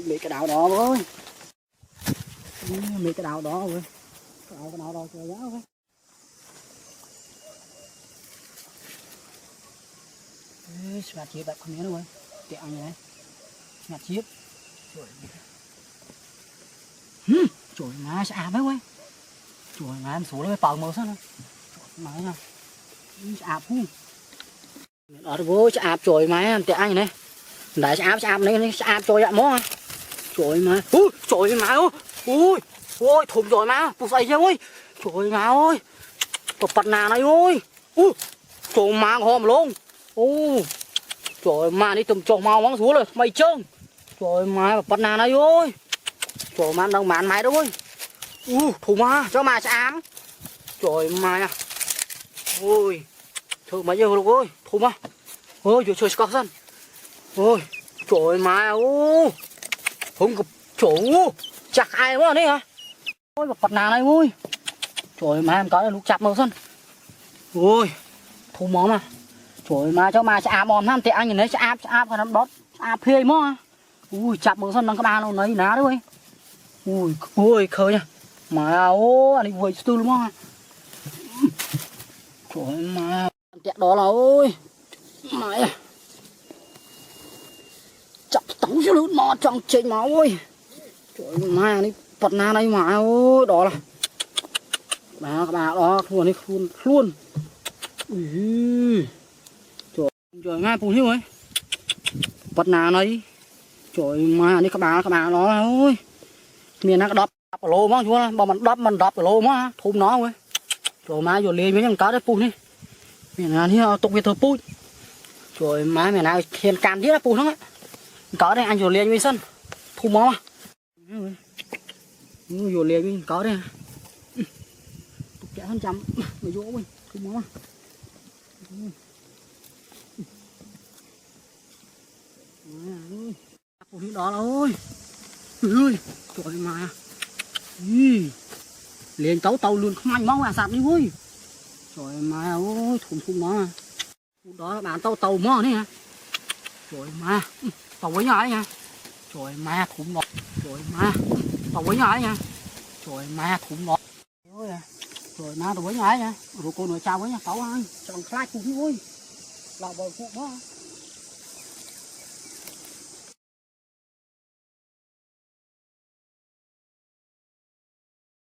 Mấy cái đào đó thôi, mấy cái đào đó rồi, cái đào đó chơi giáo thôi. Sạt chiếc đặt con nhớ rồi, kẹo này, sạt chiếc, trời má sạp đấy quay, trời má em số nó phải màu sao nữa, má nha, sạp không, ở vô sạp trời má em kẹo anh này, đại sạp này sạp trời ạ mó. Trời má, trời má ơi, ôi thùng rồi má, phụ dậy ơi, trời má ơi, tập bật nà này ơi, trời má hôm luôn, trời má đi tầm trồng màu mắng xuống rồi, mày trơn, trời má bật nà này ơi, trời má đang bán máy đâu ơi, thùng má, cho má ám, trời má, ôi, trời má nhiều luôn ơi, thùng má, ôi trời cọc sân, ôi, trời má không gặp chủ chặt ai quá đấy hả? Ôi bật nà này ui, trời má em có lúc chặt màu sân, ui thu mó mà, trời má cho má sẽ áp om ham thì anh nhìn thấy sẽ áp phải nắm đót áp phê mó, ui chặt màu sân đang các bạn đâu lấy ná đấy ui khơi nha, mà ô anh đi vui tư luôn á, trời má tẹt đó là ôi mày chặt tống chứ lút mò trong trên máu ơi, trời má đi bật na đây mà ôi đó là các bạn đó luôn đi luôn trời má phun hiu ấy bật na này trời má đi các bạn đó ôi miền nó đập lô má chúa bao mình đập lô má thùng nó ơi trời má rồi liền với thằng cá đấy phun đi miền nào thì tục về thờ phun trời má miền nào hiền càn thiết là phun đó có đây anh rồi liền với sân thùng máu mà rồi liền với có đây tục kẹo hơn trăm người vô ơi thùng máu mà phun đó là ôi trời mà liền tấu luôn không anh máu à sạp đi vui trời mà ôi thùng đó đó là bạn tàu mò đấy hả trời mà tàu với nhau đấy nha trời mà thùng đó trời mà tàu với nhau đấy nha trời mà thùng đó trời mà tàu với nhau đấy nha rồi cô nói chào với nha tàu ơi chọn flash cùng vui là bờ phụ đó